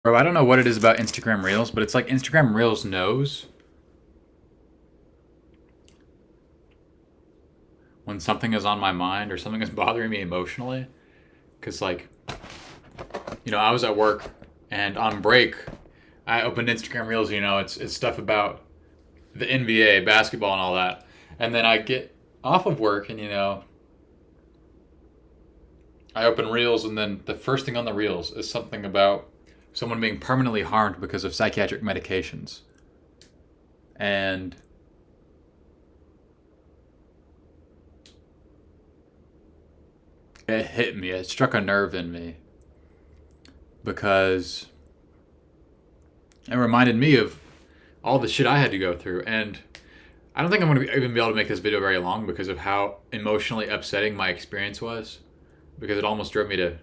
Bro, I don't know what it is about Instagram Reels, but it's like Instagram Reels knows when something is on my mind or something is bothering me emotionally. Because, like, I was at work and on break, I opened Instagram Reels. It's stuff about the NBA, basketball, and all that. And then I get off of work and, I open Reels, and then the first thing on the Reels is something about someone being permanently harmed because of psychiatric medications. And it hit me. It struck a nerve in me because it reminded me of all the shit I had to go through. And I don't think I'm going to even be able to make this video very long because of how emotionally upsetting my experience was. Because it almost drove me to,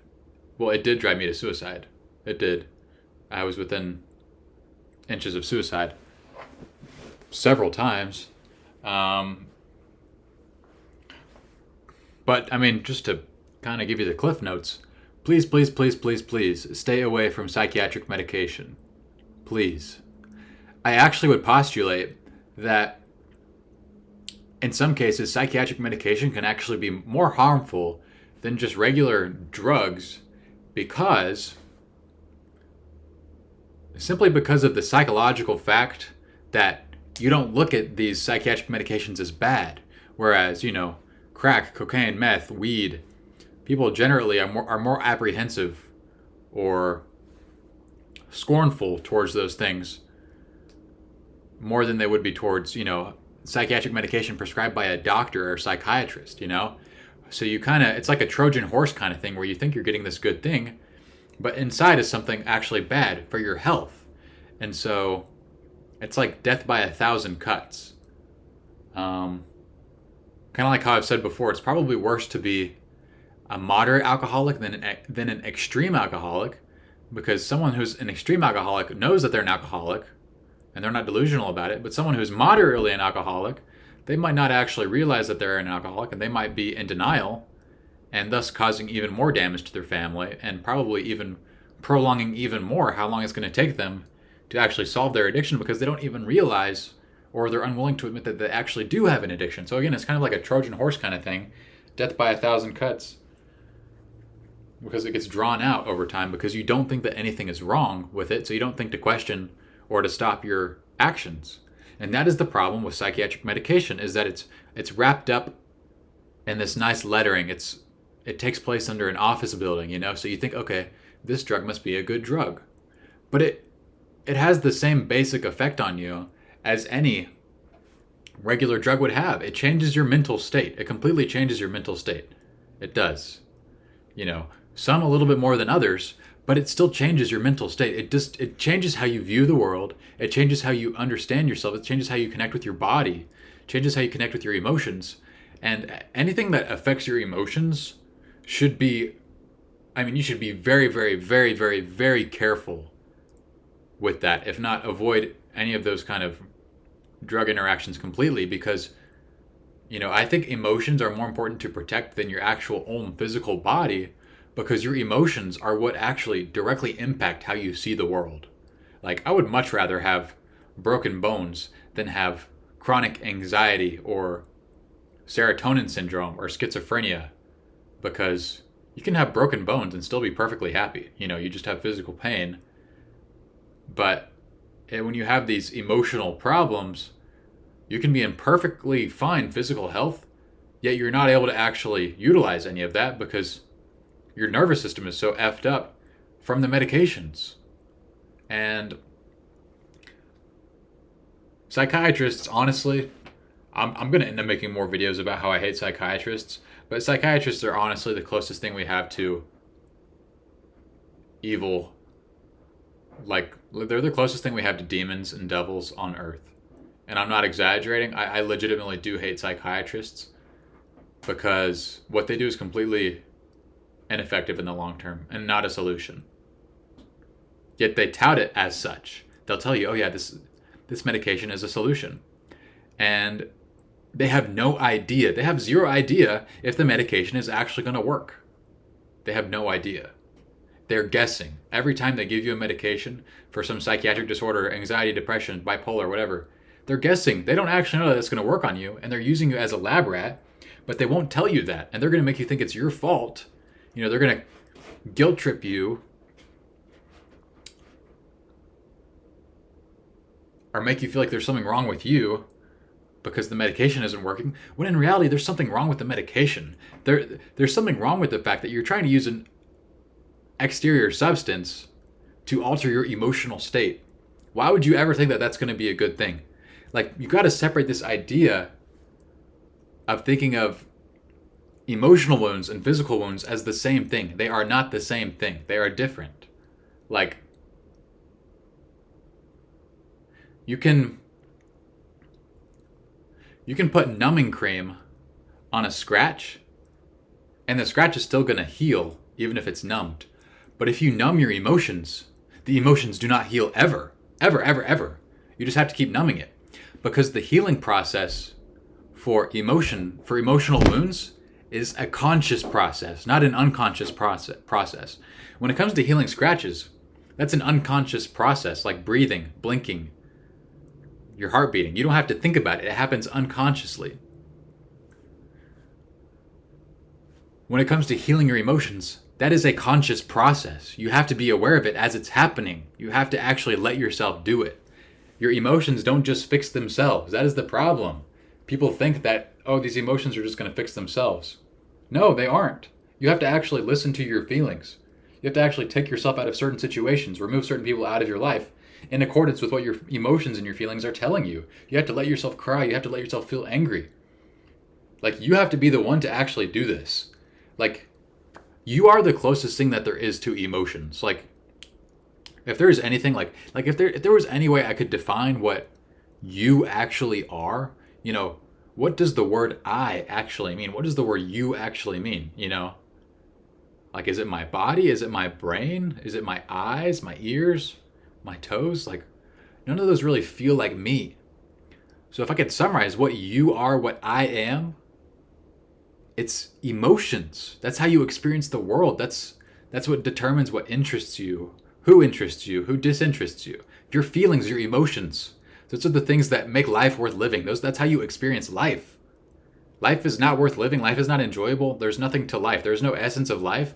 well, it did drive me to suicide. It did. I was within inches of suicide several times. But, I mean, just to kind of give you the cliff notes, please, please, please, please, please stay away from psychiatric medication. Please. I actually would postulate that in some cases, psychiatric medication can actually be more harmful than just regular drugs because simply because of the psychological fact that you don't look at these psychiatric medications as bad. Whereas, crack, cocaine, meth, weed, people generally are more apprehensive or scornful towards those things more than they would be towards, psychiatric medication prescribed by a doctor or psychiatrist, So you kind of, it's like a Trojan horse kind of thing where you think you're getting this good thing, but inside is something actually bad for your health. And so it's like death by 1,000 cuts. Kind of like how I've said before, it's probably worse to be a moderate alcoholic than an extreme alcoholic, because someone who's an extreme alcoholic knows that they're an alcoholic and they're not delusional about it. But someone who's moderately an alcoholic, they might not actually realize that they're an alcoholic and they might be in denial and thus causing even more damage to their family and probably even prolonging even more how long it's going to take them to actually solve their addiction because they don't even realize or they're unwilling to admit that they actually do have an addiction. So again, it's kind of like a Trojan horse kind of thing, death by 1,000 cuts, because it gets drawn out over time because you don't think that anything is wrong with it, so you don't think to question or to stop your actions. And that is the problem with psychiatric medication, is that it's wrapped up in this nice lettering. It takes place under an office building, so you think, okay, this drug must be a good drug. But it has the same basic effect on you as any regular drug would have. It changes your mental state. It completely changes your mental state. It does. Some a little bit more than others, but it still changes your mental state. It changes how you view the world. It changes how you understand yourself. It changes how you connect with your body. It changes how you connect with your emotions. And anything that affects your emotions should be, you should be very, very, very, very, very careful with that. If not, avoid any of those kind of drug interactions completely because, I think emotions are more important to protect than your actual own physical body because your emotions are what actually directly impact how you see the world. Like, I would much rather have broken bones than have chronic anxiety or serotonin syndrome or schizophrenia because you can have broken bones and still be perfectly happy. You just have physical pain. But when you have these emotional problems, you can be in perfectly fine physical health, yet you're not able to actually utilize any of that because your nervous system is so effed up from the medications. And psychiatrists, honestly, I'm going to end up making more videos about how I hate psychiatrists, but psychiatrists are honestly the closest thing we have to evil. Like, they're the closest thing we have to demons and devils on earth. And I'm not exaggerating. I legitimately do hate psychiatrists because what they do is completely ineffective in the long term and not a solution. Yet they tout it as such. They'll tell you, oh yeah, this medication is a solution. And they have no idea. They have zero idea if the medication is actually going to work. They have no idea. they're guessing. Every time they give you a medication for some psychiatric disorder, anxiety, depression, bipolar, whatever, they're guessing. They don't actually know that it's going to work on you, and they're using you as a lab rat, but they won't tell you that, and they're going to make you think it's your fault. You know, they're going to guilt trip you or make you feel like there's something wrong with you because the medication isn't working, when in reality there's something wrong with the medication. There's something wrong with the fact that you're trying to use an exterior substance to alter your emotional state. Why would you ever think that that's going to be a good thing? Like, you got to separate this idea of thinking of emotional wounds and physical wounds as the same thing. They are not the same thing. They are different. Like, you can put numbing cream on a scratch, and the scratch is still going to heal even if it's numbed. But if you numb your emotions, the emotions do not heal ever. Ever, ever, ever. You just have to keep numbing it. Because the healing process for emotional wounds is a conscious process, not an unconscious process. When it comes to healing scratches, that's an unconscious process, like breathing, blinking, your heart beating. You don't have to think about it. It happens unconsciously. When it comes to healing your emotions, that is a conscious process. You have to be aware of it as it's happening. You have to actually let yourself do it. Your emotions don't just fix themselves. That is the problem. People think that, oh, these emotions are just going to fix themselves. No, they aren't. You have to actually listen to your feelings. You have to actually take yourself out of certain situations, remove certain people out of your life in accordance with what your emotions and your feelings are telling you. You have to let yourself cry. You have to let yourself feel angry. Like, you have to be the one to actually do this. Like, you are the closest thing that there is to emotions. Like, if there is anything, like if there was any way I could define what you actually are, you know, what does the word I actually mean? What does the word you actually mean, you know? Like, is it my body? Is it my brain? Is it my eyes, my ears, my toes? Like, none of those really feel like me. So if I could summarize what you are, what I am, it's emotions. That's how you experience the world. That's what determines what interests you, who disinterests you. Your feelings, your emotions. Those are the things that make life worth living. That's how you experience life. Life is not worth living. Life is not enjoyable. There's nothing to life. There's no essence of life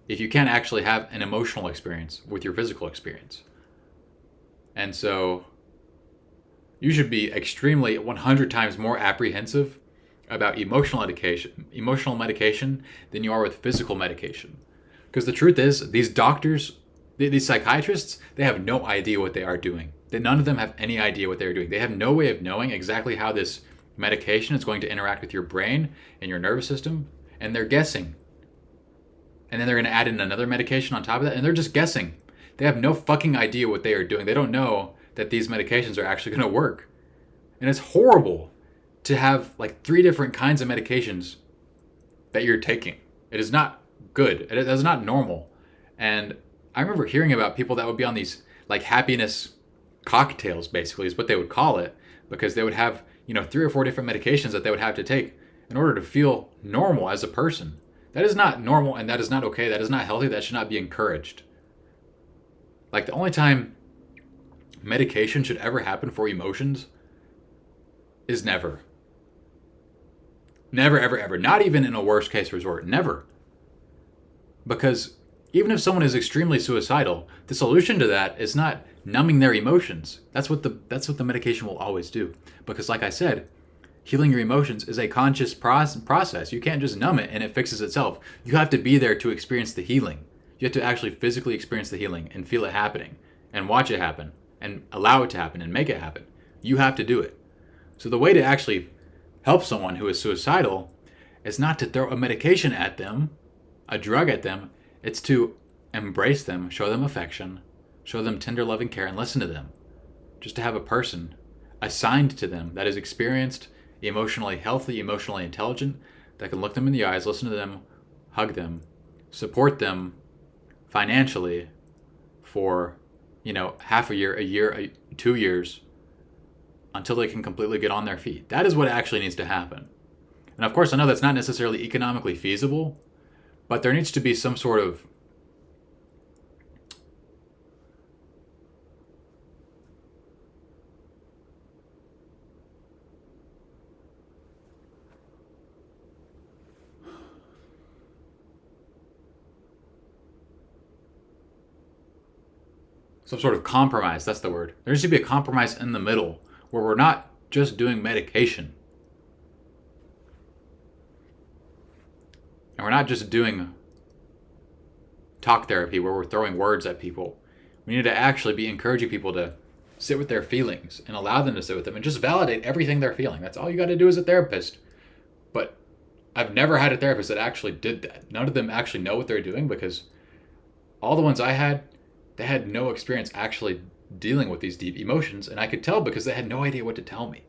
if you can't actually have an emotional experience with your physical experience. And so you should be extremely 100 times more apprehensive about emotional medication than you are with physical medication. Because the truth is, these doctors, these psychiatrists, they have no idea what they are doing. None of them have any idea what they're doing. They have no way of knowing exactly how this medication is going to interact with your brain and your nervous system, and they're guessing. And then they're going to add in another medication on top of that, and they're just guessing. They have no fucking idea what they are doing. They don't know that these medications are actually going to work. And it's horrible to have like 3 different kinds of medications that you're taking. It is not good. It is not normal. And I remember hearing about people that would be on these like happiness cocktails, basically is what they would call it, because they would have, 3 or 4 different medications that they would have to take in order to feel normal as a person. That is not normal, and that is not okay. That is not healthy. That should not be encouraged. Like, the only time medication should ever happen for emotions is never. Never, ever, ever. Not even in a worst case resort. Never. Because even if someone is extremely suicidal, the solution to that is not numbing their emotions. That's what the medication will always do. Because like I said, healing your emotions is a conscious process. You can't just numb it and it fixes itself. You have to be there to experience the healing. You have to actually physically experience the healing and feel it happening and watch it happen and allow it to happen and make it happen. You have to do it. So the way to actually help someone who is suicidal is not to throw a medication at them, a drug at them. It's to embrace them, show them affection, show them tender loving care, and listen to them. Just to have a person assigned to them that is experienced, emotionally healthy, emotionally intelligent, that can look them in the eyes, listen to them, hug them, support them financially for, half a year, 2 years, until they can completely get on their feet. That is what actually needs to happen. And of course, I know that's not necessarily economically feasible, but there needs to be some sort of some sort of compromise. That's the word. There needs to be a compromise in the middle where we're not just doing medication. And we're not just doing talk therapy where we're throwing words at people. We need to actually be encouraging people to sit with their feelings and allow them to sit with them and just validate everything they're feeling. That's all you got to do as a therapist. But I've never had a therapist that actually did that. None of them actually know what they're doing, because all the ones I had, they had no experience actually dealing with these deep emotions. And I could tell because they had no idea what to tell me.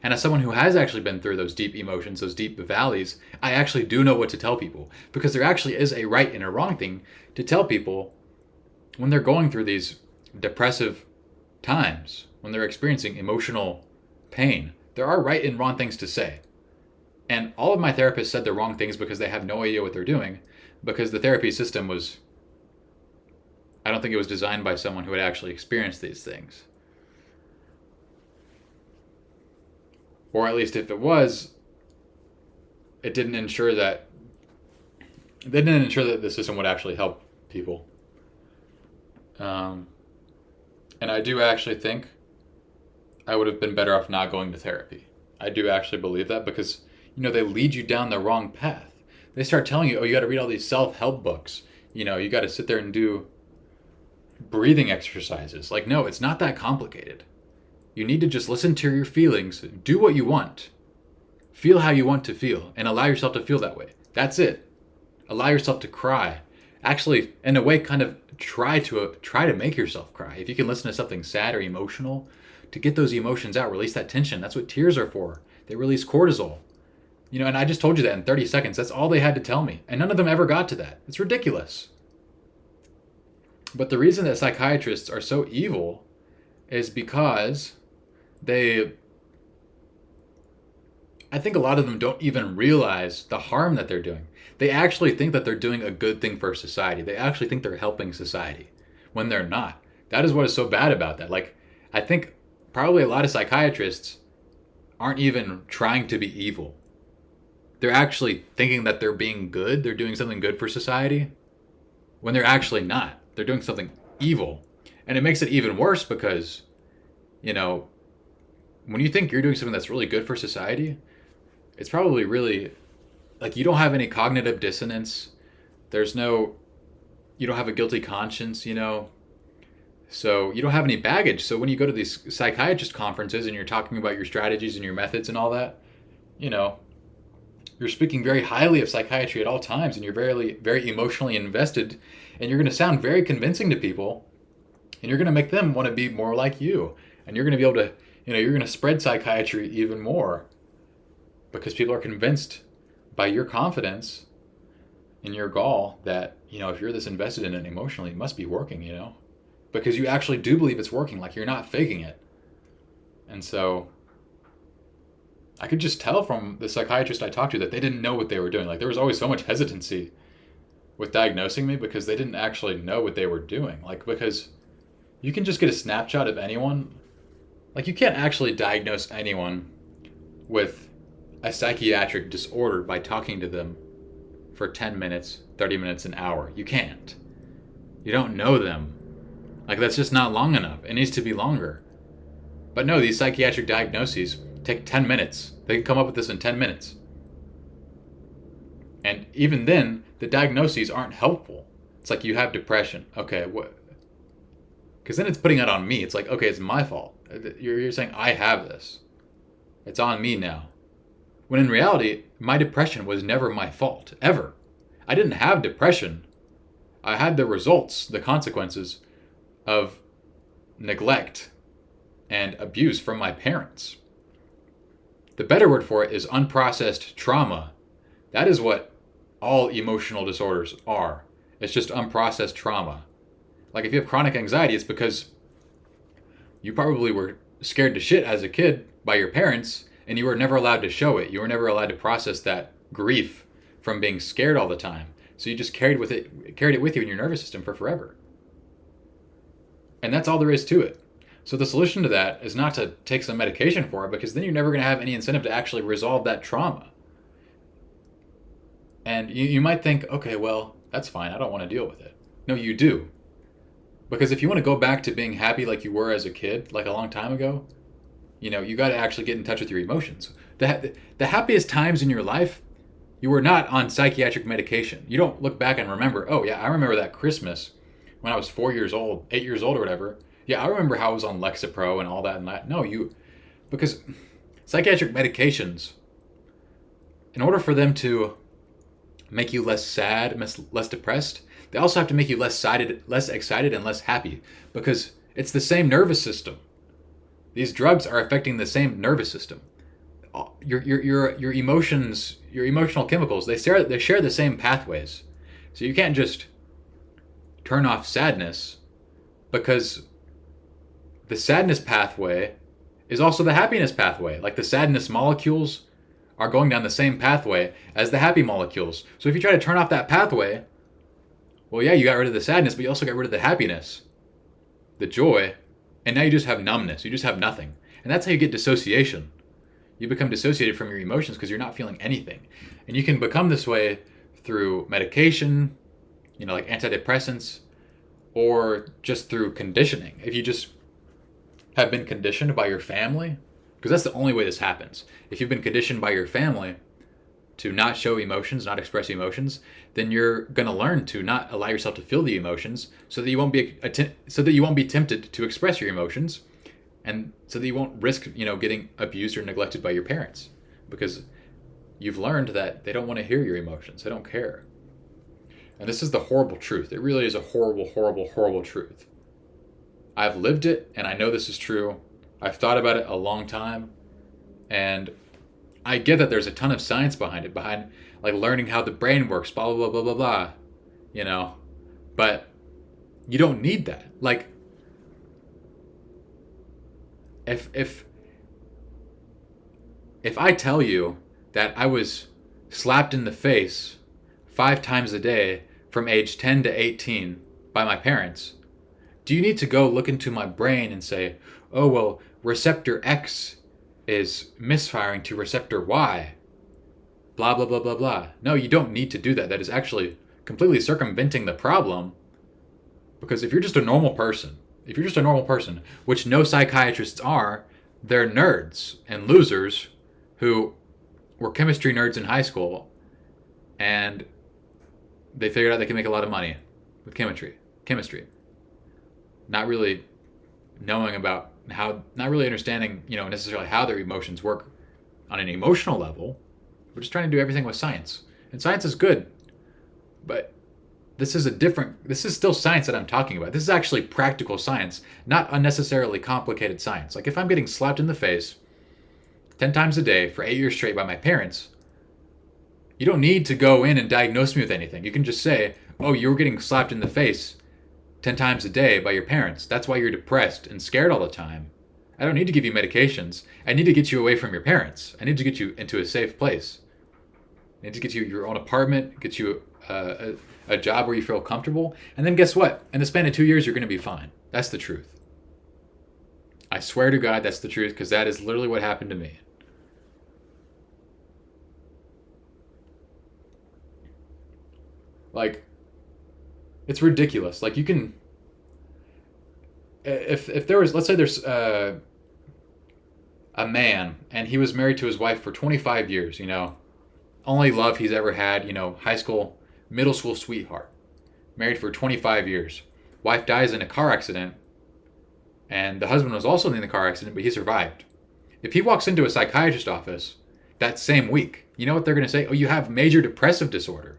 And as someone who has actually been through those deep emotions, those deep valleys, I actually do know what to tell people, because there actually is a right and a wrong thing to tell people when they're going through these depressive times, when they're experiencing emotional pain. There are right and wrong things to say. And all of my therapists said the wrong things because they have no idea what they're doing, because the therapy system was, I don't think it was designed by someone who had actually experienced these things. Or at least if it was, it didn't ensure that the system would actually help people. And I do actually think I would have been better off not going to therapy. I do actually believe that, because, they lead you down the wrong path. They start telling you, you got to read all these self-help books. You got to sit there and do breathing exercises. Like, no, it's not that complicated. You need to just listen to your feelings, do what you want, feel how you want to feel, and allow yourself to feel that way. That's it. Allow yourself to cry. Actually, in a way, kind of try to make yourself cry. If you can listen to something sad or emotional, to get those emotions out, release that tension. That's what tears are for. They release cortisol. And I just told you that in 30 seconds. That's all they had to tell me. And none of them ever got to that. It's ridiculous. But the reason that psychiatrists are so evil is because I think a lot of them don't even realize the harm that they're doing. They actually think that they're doing a good thing for society. They actually think they're helping society when they're not. That is what is so bad about that. Like, I think probably a lot of psychiatrists aren't even trying to be evil. They're actually thinking that they're being good. They're doing something good for society when they're actually not. They're doing something evil. And it makes it even worse because, when you think you're doing something that's really good for society, it's probably really, like, you don't have any cognitive dissonance. You don't have a guilty conscience, So you don't have any baggage. So when you go to these psychiatrist conferences and you're talking about your strategies and your methods and all that, you're speaking very highly of psychiatry at all times, and you're very, very emotionally invested, and you're going to sound very convincing to people, and you're going to make them want to be more like you. And you're going to be able to, you're going to spread psychiatry even more because people are convinced by your confidence and your gall that, if you're this invested in it emotionally, it must be working, because you actually do believe it's working. Like, you're not faking it. And so I could just tell from the psychiatrist I talked to that they didn't know what they were doing. Like, there was always so much hesitancy with diagnosing me because they didn't actually know what they were doing. Like, because you can just get a snapshot of anyone. Like, you can't actually diagnose anyone with a psychiatric disorder by talking to them for 10 minutes, 30 minutes, an hour. You can't. You don't know them. Like, that's just not long enough. It needs to be longer. But no, these psychiatric diagnoses take 10 minutes. They can come up with this in 10 minutes. And even then, the diagnoses aren't helpful. It's like, you have depression. Okay, what? Because then it's putting it on me. It's like, okay, it's my fault. You're saying I have this. It's on me now. When in reality, my depression was never my fault, ever. I didn't have depression. I had the results, the consequences of neglect and abuse from my parents. The better word for it is unprocessed trauma. That is what all emotional disorders are. It's just unprocessed trauma. Like, if you have chronic anxiety, it's because you probably were scared to shit as a kid by your parents, and you were never allowed to show it. You were never allowed to process that grief from being scared all the time. So you just carried it with you in your nervous system for forever. And that's all there is to it. So the solution to that is not to take some medication for it, because then you're never going to have any incentive to actually resolve that trauma. And you might think, okay, well, that's fine. I don't want to deal with it. No, you do. Because if you want to go back to being happy like you were as a kid, like a long time ago, you got to actually get in touch with your emotions. The happiest times in your life, you were not on psychiatric medication. You don't look back and remember, oh yeah, I remember that Christmas when I was 4 years old, 8 years old or whatever. Yeah, I remember how I was on Lexapro and all that and that. No, because psychiatric medications, in order for them to make you less sad, less depressed, they also have to make you less excited and less happy, because it's the same nervous system. These drugs are affecting the same nervous system. Your emotions, your emotional chemicals, they share the same pathways. So you can't just turn off sadness, because the sadness pathway is also the happiness pathway. Like the sadness molecules are going down the same pathway as the happy molecules. So if you try to turn off that pathway, well, yeah, you got rid of the sadness, but you also got rid of the happiness, the joy, and now you just have numbness. You just have nothing. And that's how you get dissociation. You become dissociated from your emotions because you're not feeling anything. And you can become this way through medication, like antidepressants, or just through conditioning. If you just have been conditioned by your family, because that's the only way this happens. If you've been conditioned by your family to not show emotions, not express emotions, then you're going to learn to not allow yourself to feel the emotions, so that you won't be tempted to express your emotions, and so that you won't risk, getting abused or neglected by your parents, because you've learned that they don't want to hear your emotions. They don't care. And this is the horrible truth. It really is a horrible, horrible, horrible truth. I've lived it, and I know this is true. I've thought about it a long time, and I get that there's a ton of science behind it, behind like learning how the brain works, blah, blah, blah, blah, blah, blah, but you don't need that. Like, if I tell you that I was slapped in the face 5 times a day from age 10 to 18 by my parents, do you need to go look into my brain and say, oh, well, receptor X is misfiring to receptor Y, blah, blah, blah, blah, blah. No, you don't need to do that. That is actually completely circumventing the problem. Because if you're just a normal person, which no psychiatrists are, they're nerds and losers who were chemistry nerds in high school, and they figured out they can make a lot of money with chemistry. Not really knowing about not really understanding, necessarily how their emotions work on an emotional level. We're just trying to do everything with science. And science is good, but this is still science that I'm talking about. This is actually practical science, not unnecessarily complicated science. Like if I'm getting slapped in the face 10 times a day for 8 years straight by my parents, you don't need to go in and diagnose me with anything. You can just say, oh, you're getting slapped in the face 10 times a day by your parents. That's why you're depressed and scared all the time. I don't need to give you medications. I need to get you away from your parents. I need to get you into a safe place. I need to get you your own apartment, get you a job where you feel comfortable. And then guess what? In the span of 2 years, you're going to be fine. That's the truth. I swear to God, that's the truth, because that is literally what happened to me. Like, it's ridiculous. Like, you can, if there was, let's say there's a man and he was married to his wife for 25 years, only love he's ever had, high school, middle school sweetheart, married for 25 years. Wife dies in a car accident, and the husband was also in the car accident, but he survived. If he walks into a psychiatrist office that same week, you know what they're going to say? Oh, you have major depressive disorder.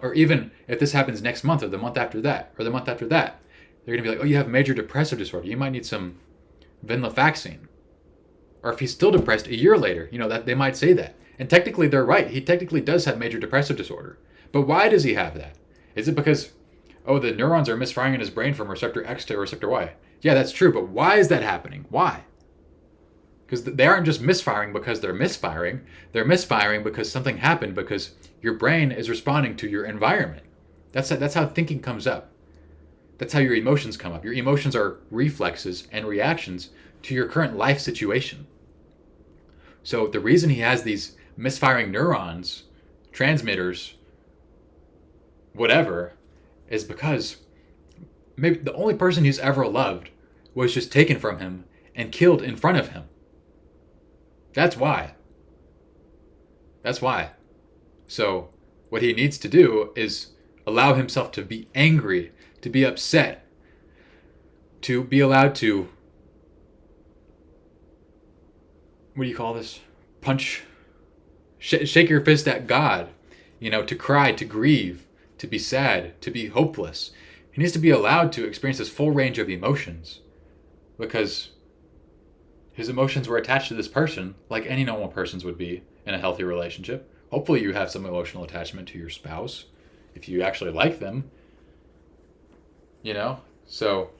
Or even if this happens next month or the month after that, or the month after that, they're going to be like, oh, you have major depressive disorder. You might need some venlafaxine. Or if he's still depressed a year later, that they might say that. And technically they're right. He technically does have major depressive disorder. But why does he have that? Is it because, oh, the neurons are misfiring in his brain from receptor X to receptor Y? Yeah, that's true. But why is that happening? Why? Because they aren't just misfiring because they're misfiring. They're misfiring because something happened, because your brain is responding to your environment. That's how thinking comes up. That's how your emotions come up. Your emotions are reflexes and reactions to your current life situation. So the reason he has these misfiring neurons, transmitters, whatever, is because maybe the only person he's ever loved was just taken from him and killed in front of him. That's why. That's why. So what he needs to do is allow himself to be angry, to be upset, to be allowed to, what do you call this? Shake your fist at God, to cry, to grieve, to be sad, to be hopeless. He needs to be allowed to experience this full range of emotions because his emotions were attached to this person like any normal person's would be in a healthy relationship. Hopefully you have some emotional attachment to your spouse if you actually like them, So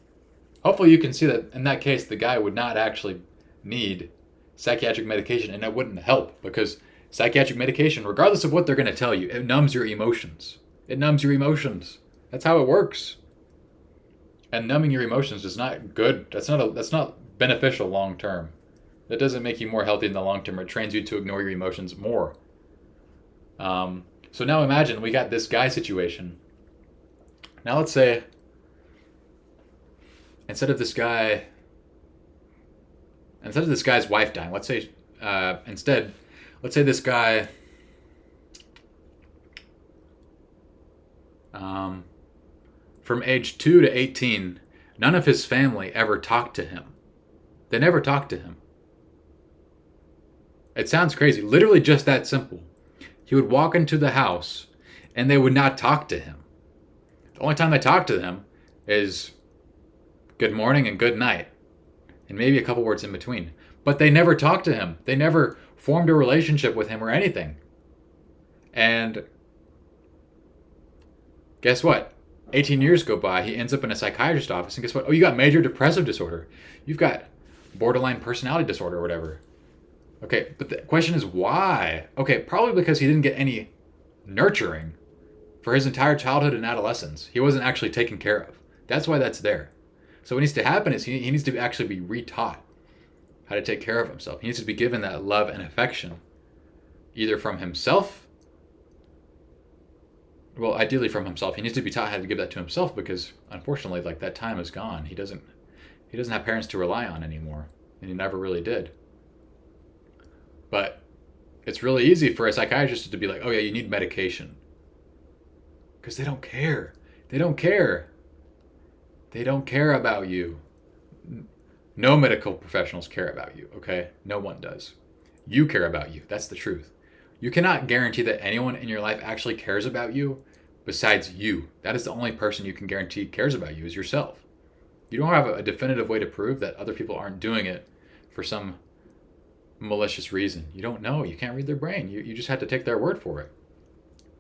hopefully you can see that in that case, the guy would not actually need psychiatric medication, and that wouldn't help because psychiatric medication, regardless of what they're going to tell you, it numbs your emotions. It numbs your emotions. That's how it works. And numbing your emotions is not good. That's not beneficial long term. That doesn't make you more healthy in the long term. It trains you to ignore your emotions more. So now imagine we got this guy situation. Now let's say instead of this guy's wife dying, let's say this guy from age 2 to 18, none of his family ever talked to him. They never talked to him. It sounds crazy. Literally just that simple. He would walk into the house and they would not talk to him. The only time they talked to him is good morning and good night. And maybe a couple words in between. But they never talked to him. They never formed a relationship with him or anything. And guess what? 18 years go by, he ends up in a psychiatrist's office, and guess what? Oh, you got major depressive disorder. You've got borderline personality disorder or whatever. Okay, but the question is why? Okay, probably because he didn't get any nurturing for his entire childhood and adolescence. He wasn't actually taken care of. That's why that's there. So what needs to happen is he needs to actually be retaught how to take care of himself. He needs to be given that love and affection, either from himself. Well, ideally from himself. He needs to be taught how to give that to himself because, unfortunately, that time is gone. He doesn't have parents to rely on anymore, and he never really did. But it's really easy for a psychiatrist to be like, oh yeah, you need medication. Because they don't care. They don't care. They don't care about you. No medical professionals care about you, okay? No one does. You care about you. That's the truth. You cannot guarantee that anyone in your life actually cares about you besides you. That is the only person you can guarantee cares about you is yourself. You don't have a definitive way to prove that other people aren't doing it for some malicious reason. You don't know. You can't read their brain. You just have to take their word for it.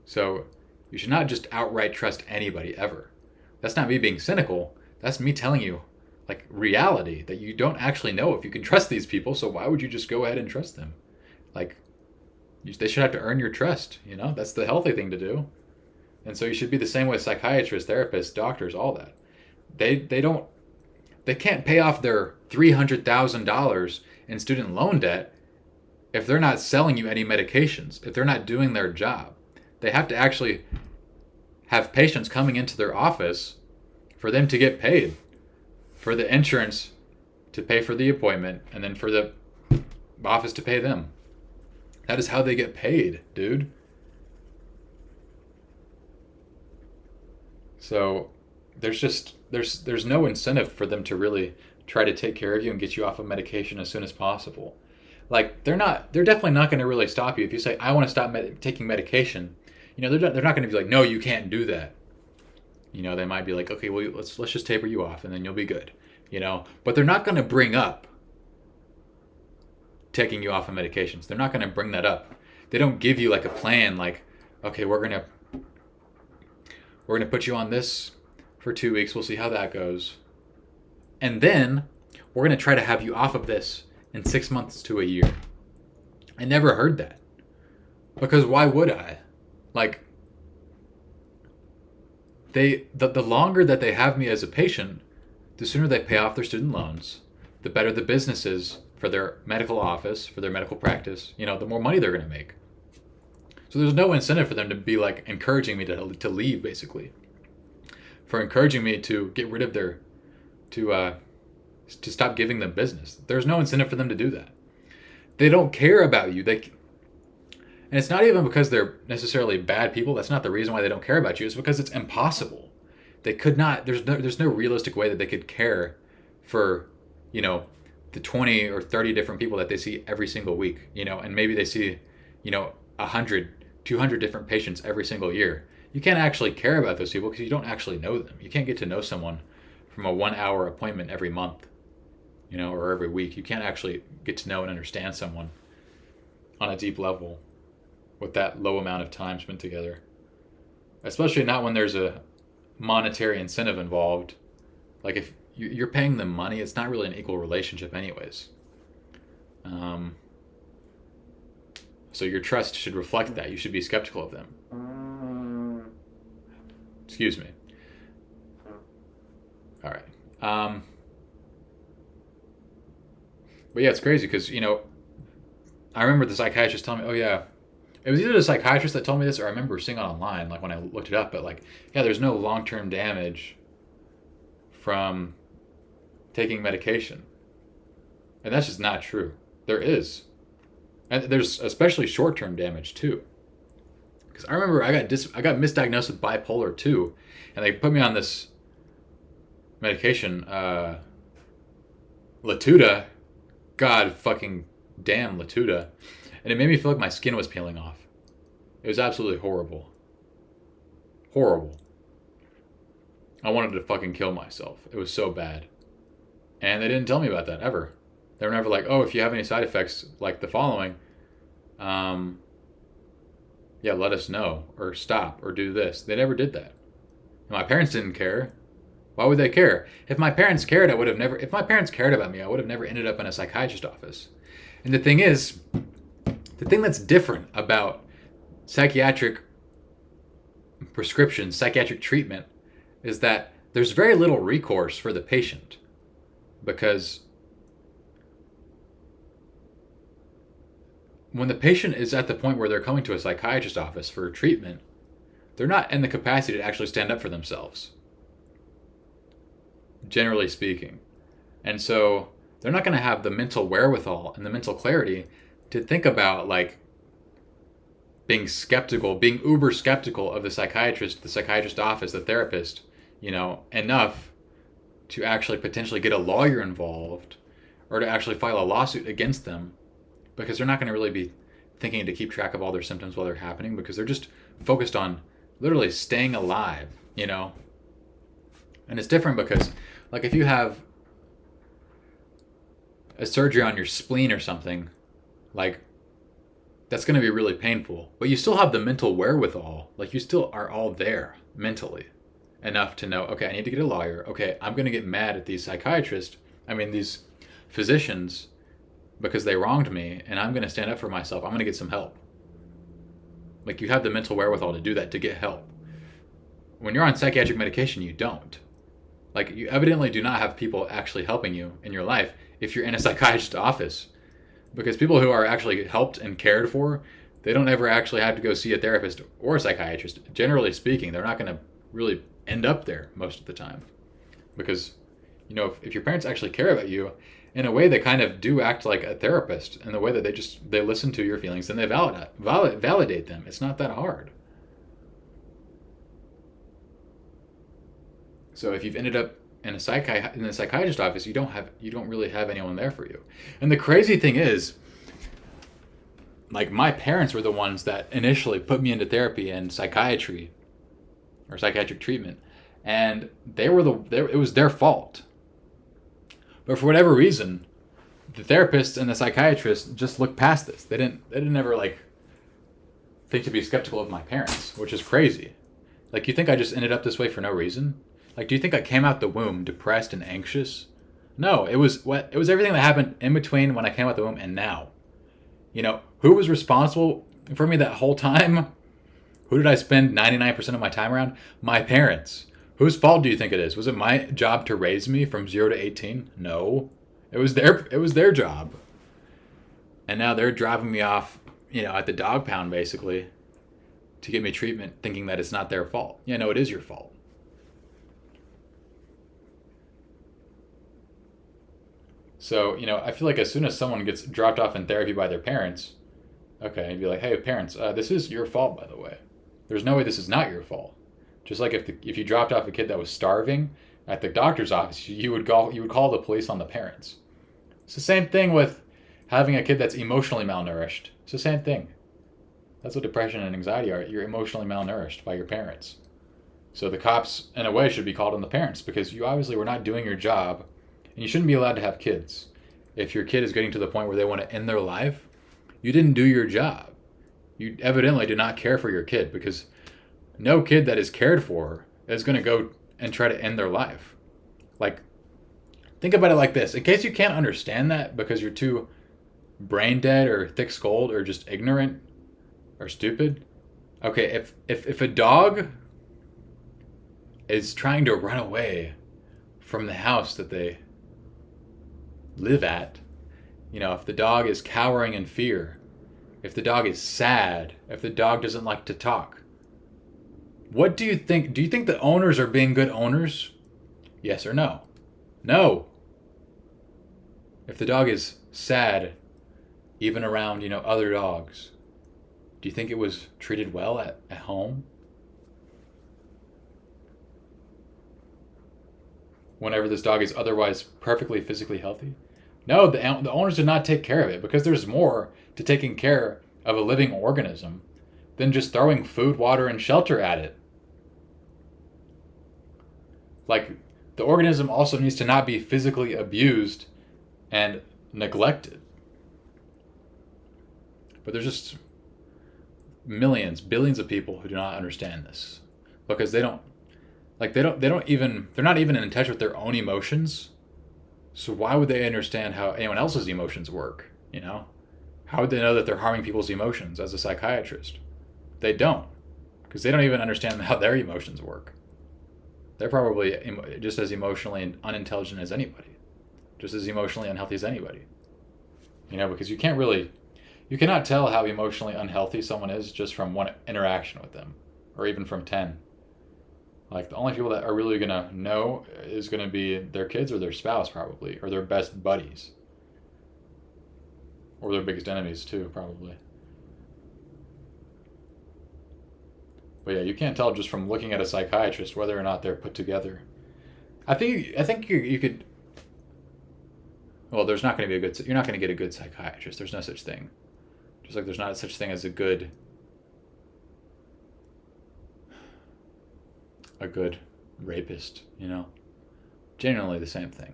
So you should not just outright trust anybody ever. That's not me being cynical. That's me telling you reality that you don't actually know if you can trust these people. So why would you just go ahead and trust them? They should have to earn your trust. That's the healthy thing to do. And so you should be the same with psychiatrists, therapists, doctors, all that. They can't pay off their $300,000 in student loan debt if they're not selling you any medications, if they're not doing their job. They have to actually have patients coming into their office for them to get paid, for the insurance to pay for the appointment, and then for the office to pay them. That is how they get paid, dude. So there's no incentive for them to really try to take care of you and get you off of medication as soon as possible. They're definitely not going to really stop you if you say, I want to stop taking medication. They're not going to be like, no, you can't do that. They might be like, okay, well, let's just taper you off and then you'll be good. But they're not going to bring up taking you off of medications. They're not going to bring that up. They don't give you a plan okay, we're going to put you on this for 2 weeks. We'll see how that goes. And then we're going to try to have you off of this in 6 months to a year. I never heard that. Because why would I? The longer that they have me as a patient, the sooner they pay off their student loans, the better the business is for their medical office, for their medical practice, the more money they're going to make. So there's no incentive for them to be encouraging me to leave, basically. for encouraging me to get rid of their, to stop giving them business. There's no incentive for them to do that. They don't care about you. And it's not even because they're necessarily bad people. That's not the reason why they don't care about you. It's because it's impossible. They could not. There's no realistic way that they could care for, the 20 or 30 different people that they see every single week. And maybe they see, 100, 200 different patients every single year. You can't actually care about those people because you don't actually know them. You can't get to know someone from a 1-hour appointment every month, or every week. You can't actually get to know and understand someone on a deep level with that low amount of time spent together. Especially not when there's a monetary incentive involved. Like if you're paying them money, it's not really an equal relationship anyways. So your trust should reflect that. You should be skeptical of them. Excuse me. All right. But yeah, it's crazy because, I remember the psychiatrist telling me, oh yeah, it was either the psychiatrist that told me this or I remember seeing it online, like when I looked it up, but there's no long-term damage from taking medication. And that's just not true. There is. And there's especially short-term damage too. Because I remember I got misdiagnosed with bipolar 2, and they put me on this medication, Latuda. God fucking damn Latuda. And it made me feel like my skin was peeling off. It was absolutely horrible. Horrible. I wanted to fucking kill myself. It was so bad. And they didn't tell me about that ever. They were never like, oh, if you have any side effects like the following, let us know, or stop, or do this. They never did that. And my parents didn't care. Why would they care? If my parents cared, if my parents cared about me, I would have never ended up in a psychiatrist's office. And the thing is, the thing that's different about psychiatric prescriptions, psychiatric treatment, is that there's very little recourse for the patient. Because when the patient is at the point where they're coming to a psychiatrist's office for treatment, they're not in the capacity to actually stand up for themselves, generally speaking. And so they're not going to have the mental wherewithal and the mental clarity to think about being skeptical, being uber skeptical of the psychiatrist office, the therapist, enough to actually potentially get a lawyer involved or to actually file a lawsuit against them, because they're not going to really be thinking to keep track of all their symptoms while they're happening, because they're just focused on literally staying alive, And it's different because, if you have a surgery on your spleen or something, that's going to be really painful, but you still have the mental wherewithal. You still are all there mentally enough to know, okay, I need to get a lawyer. Okay, I'm going to get mad at these these physicians, because they wronged me, and I'm going to stand up for myself. I'm going to get some help. You have the mental wherewithal to do that, to get help. When you're on psychiatric medication, you don't. You evidently do not have people actually helping you in your life if you're in a psychiatrist's office. Because people who are actually helped and cared for, they don't ever actually have to go see a therapist or a psychiatrist. Generally speaking, they're not going to really end up there most of the time. Because, if your parents actually care about you, in a way they kind of do act like a therapist, in the way that they listen to your feelings and they validate them. It's not that hard. So if you've ended up in a psychiatrist office, you don't really have anyone there for you. And the crazy thing is, my parents were the ones that initially put me into therapy and psychiatry or psychiatric treatment, and it was their fault. But for whatever reason, the therapists and the psychiatrists just looked past this. They didn't ever think to be skeptical of my parents, which is crazy. You think I just ended up this way for no reason? Do you think I came out the womb depressed and anxious? No, it was everything that happened in between when I came out the womb and now. Who was responsible for me that whole time? Who did I spend 99% of my time around? My parents. Whose fault do you think it is? Was it my job to raise me from 0 to 18? No. It was their job. And now they're driving me off, at the dog pound basically, to get me treatment, thinking that it's not their fault. Yeah, no, it is your fault. So, I feel like as soon as someone gets dropped off in therapy by their parents, okay, you'd be like, hey, parents, this is your fault, by the way. There's no way this is not your fault. Just like if you dropped off a kid that was starving at the doctor's office, you would call the police on the parents. It's the same thing with having a kid that's emotionally malnourished. It's the same thing. That's what depression and anxiety are. You're emotionally malnourished by your parents. So the cops, in a way, should be called on the parents because you obviously were not doing your job, and you shouldn't be allowed to have kids. If your kid is getting to the point where they want to end their life, you didn't do your job. You evidently do not care for your kid because no kid that is cared for is going to go and try to end their life. Like, think about it like this. In case you can't understand that because you're too brain dead or thick-skulled or just ignorant or stupid. Okay, if a dog is trying to run away from the house that they live at, if the dog is cowering in fear, if the dog is sad, if the dog doesn't like to talk, what do you think? Do you think the owners are being good owners? Yes or no? No. If the dog is sad, even around, other dogs, do you think it was treated well at home? Whenever this dog is otherwise perfectly physically healthy? No, the owners did not take care of it because there's more to taking care of a living organism than just throwing food, water, and shelter at it. Like, the organism also needs to not be physically abused and neglected. But there's just millions, billions of people who do not understand this because they're not even in touch with their own emotions. So why would they understand how anyone else's emotions work? How would they know that they're harming people's emotions as a psychiatrist? They don't, because they don't even understand how their emotions work. They're probably just as emotionally unintelligent as anybody, just as emotionally unhealthy as anybody. Because you cannot tell how emotionally unhealthy someone is just from one interaction with them, or even from 10. Like, the only people that are really going to know is going to be their kids or their spouse, probably, or their best buddies. Or their biggest enemies, too, probably. But yeah, you can't tell just from looking at a psychiatrist whether or not they're put together. I think you could... Well, there's not going to be you're not going to get a good psychiatrist. There's no such thing. Just like there's not such thing as a good rapist, Generally the same thing.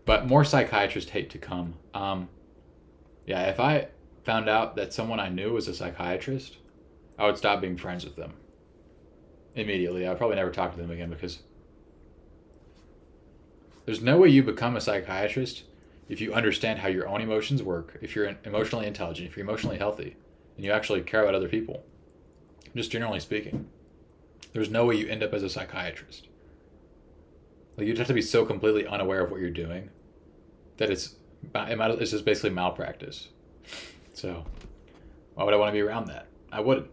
But more psychiatrist hate to come. Yeah, if I found out that someone I knew was a psychiatrist, I would stop being friends with them immediately. I'd probably never talk to them again because there's no way you become a psychiatrist if you understand how your own emotions work, if you're emotionally intelligent, if you're emotionally healthy, and you actually care about other people. Just generally speaking. There's no way you end up as a psychiatrist. Like, you'd have to be so completely unaware of what you're doing that it's just basically malpractice. So, why would I want to be around that? I wouldn't.